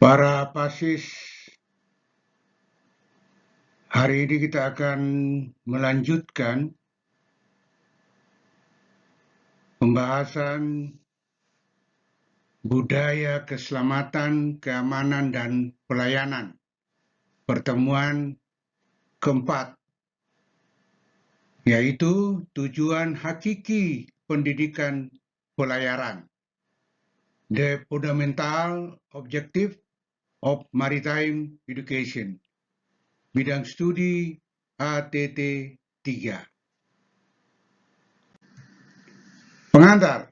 Para pasis, hari ini kita akan melanjutkan pembahasan budaya keselamatan, keamanan, dan pelayanan. Pertemuan keempat, yaitu tujuan hakiki pendidikan pelayaran. The Fundamental Objective of Maritime Education. Bidang studi ATT 3. Pengantar.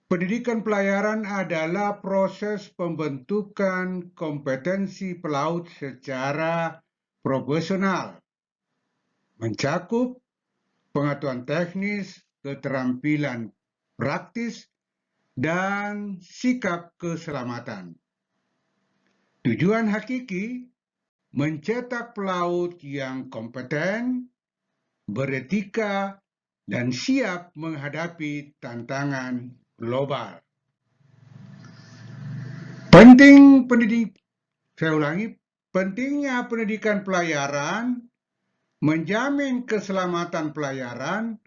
Pendidikan pelayaran adalah proses pembentukan kompetensi pelaut secara profesional, mencakup pengetahuan teknis, keterampilan praktis, dan sikap keselamatan. Tujuan hakiki mencetak pelaut yang kompeten, beretika, dan siap menghadapi tantangan global. Pentingnya pendidikan pelayaran, menjamin keselamatan pelayaran,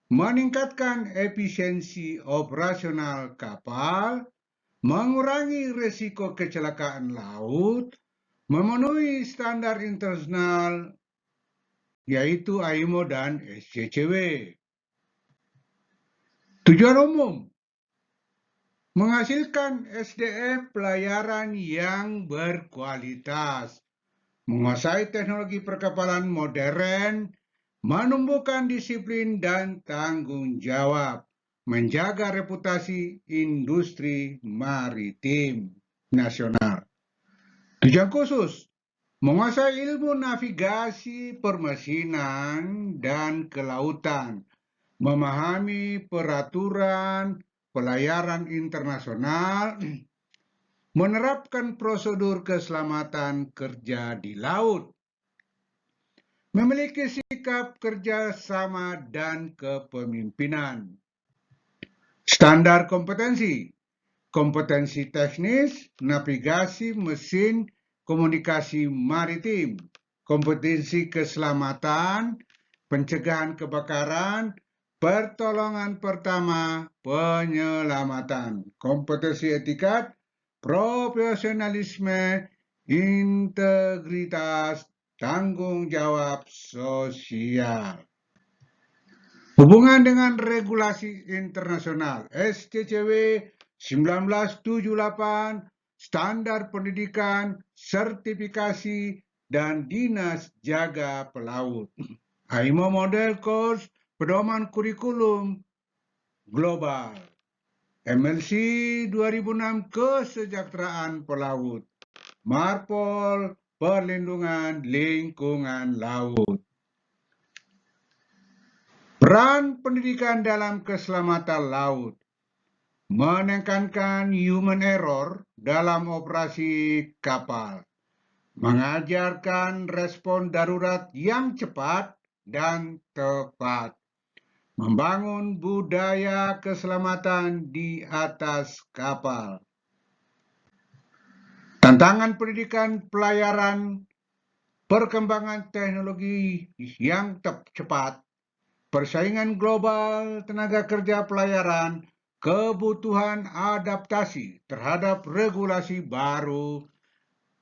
meningkatkan efisiensi operasional kapal, mengurangi risiko kecelakaan laut, memenuhi standar internasional yaitu IMO dan SCCW. Tujuan umum, menghasilkan SDM pelayaran yang berkualitas, menguasai teknologi perkapalan modern, menumbuhkan disiplin dan tanggung jawab, menjaga reputasi industri maritim nasional. Tujuan khusus, menguasai ilmu navigasi permesinan dan kelautan, memahami peraturan pelayaran internasional, menerapkan prosedur keselamatan kerja di laut, memiliki sikap kerjasama dan kepemimpinan. Standar kompetensi, kompetensi teknis, navigasi mesin, komunikasi maritim, kompetensi keselamatan, pencegahan kebakaran, pertolongan pertama, penyelamatan, kompetensi etikat, profesionalisme, integritas, tanggung jawab sosial. Hubungan dengan regulasi internasional SCCW 1978, standar pendidikan, sertifikasi, dan dinas jaga pelaut. IMO Model Course, pedoman kurikulum global. MLC 2006, kesejahteraan pelaut. Marpol, perlindungan lingkungan laut. Peran pendidikan dalam keselamatan laut, menekankan human error dalam operasi kapal, mengajarkan respon darurat yang cepat dan tepat, membangun budaya keselamatan di atas kapal. Tantangan pendidikan pelayaran, perkembangan teknologi yang cepat, persaingan global tenaga kerja pelayaran, kebutuhan adaptasi terhadap regulasi baru,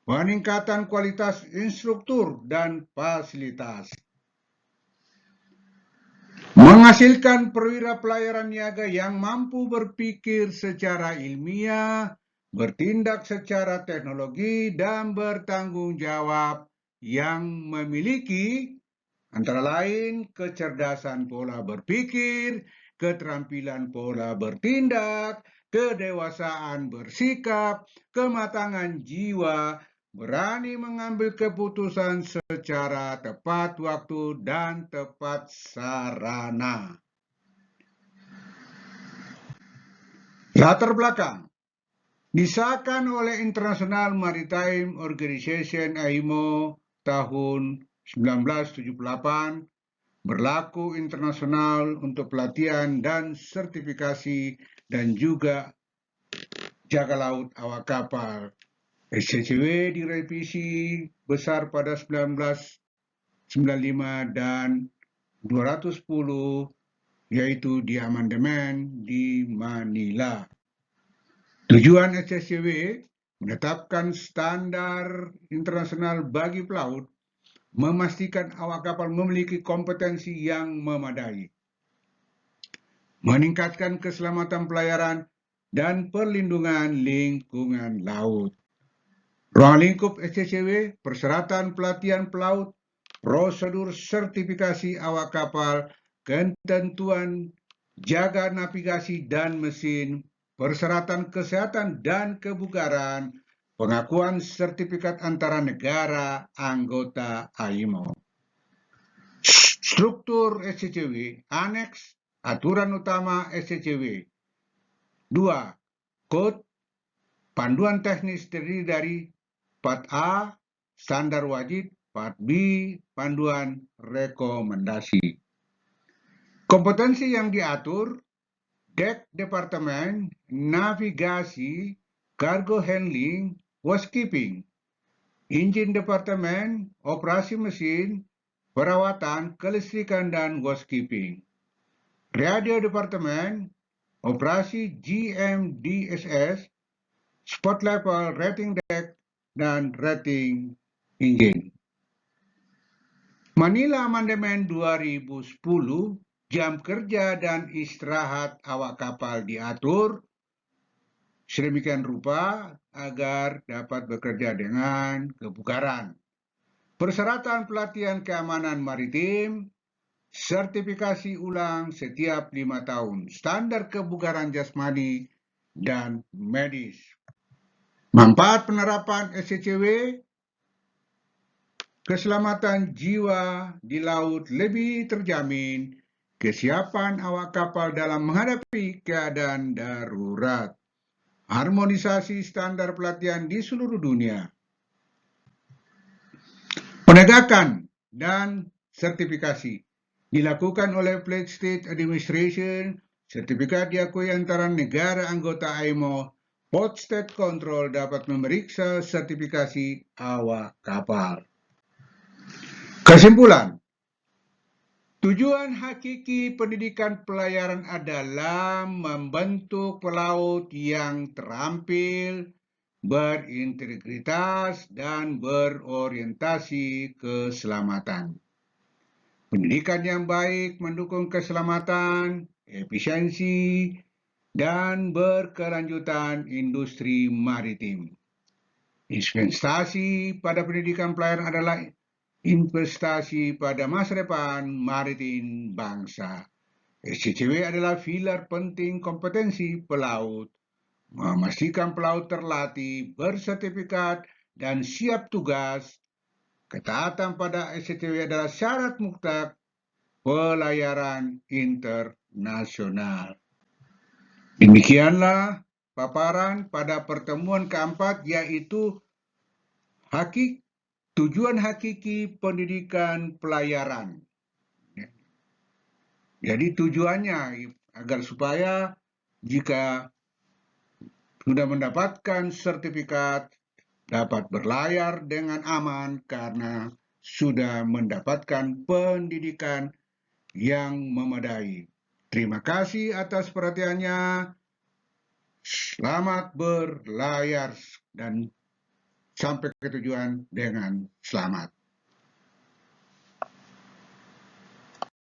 peningkatan kualitas instruktur dan fasilitas. Menghasilkan perwira pelayaran niaga yang mampu berpikir secara ilmiah, bertindak secara teknologi, dan bertanggung jawab, yang memiliki antara lain kecerdasan pola berpikir, keterampilan pola bertindak, kedewasaan bersikap, kematangan jiwa, berani mengambil keputusan secara tepat waktu dan tepat sarana. Latar belakang, disahkan oleh International Maritime Organization IMO tahun 1978, berlaku internasional untuk pelatihan dan sertifikasi dan juga jaga laut awak kapal SCCW direvisi besar pada 1995 dan 210 yaitu di amandemen di Manila. Tujuan SCCW menetapkan standar internasional bagi pelaut, memastikan awak kapal memiliki kompetensi yang memadai, meningkatkan keselamatan pelayaran dan perlindungan lingkungan laut. Ruang lingkup SCCW, persyaratan pelatihan pelaut, prosedur sertifikasi awak kapal, ketentuan jaga navigasi dan mesin, persyaratan kesehatan dan kebugaran, pengakuan sertifikat antara negara anggota AIMO. Struktur SCCW, aneks, aturan utama SCCW. 2. Kode panduan teknis terdiri dari Part A, standar wajib, Part B, panduan rekomendasi. Kompetensi yang diatur, dek departemen, navigasi, cargo handling, housekeeping, engine departemen, operasi mesin, perawatan, kelistrikan, dan housekeeping. Radio departemen, operasi GMDSS, spot level, rating deck, dan rating engine. Manila Amandemen 2010, jam kerja dan istirahat awak kapal diatur sedemikian rupa agar dapat bekerja dengan kebugaran. Persyaratan pelatihan keamanan maritim, sertifikasi ulang setiap 5 tahun, standar kebugaran jasmani dan medis. Manfaat penerapan SCCW, keselamatan jiwa di laut lebih terjamin, kesiapan awak kapal dalam menghadapi keadaan darurat, harmonisasi standar pelatihan di seluruh dunia, penegakan dan sertifikasi dilakukan oleh Fleet State Administration, sertifikat diakui antara negara anggota AIMO, Port State Control dapat memeriksa sertifikasi awak kapal. Kesimpulan, tujuan hakiki pendidikan pelayaran adalah membentuk pelaut yang terampil, berintegritas, dan berorientasi keselamatan. Pendidikan yang baik mendukung keselamatan, efisiensi, dan berkelanjutan industri maritim. Investasi pada pendidikan pelayaran adalah investasi pada masa depan maritim bangsa. SCCW adalah pilar penting kompetensi pelaut, memastikan pelaut terlatih, bersertifikat, dan siap tugas. Ketaatan pada SCCW adalah syarat mutlak pelayaran internasional. Demikianlah paparan pada pertemuan keempat, yaitu tujuan hakiki pendidikan pelayaran. Jadi tujuannya agar supaya jika sudah mendapatkan sertifikat dapat berlayar dengan aman karena sudah mendapatkan pendidikan yang memadai. Terima kasih atas perhatiannya. Selamat berlayar dan sampai ke tujuan dengan selamat.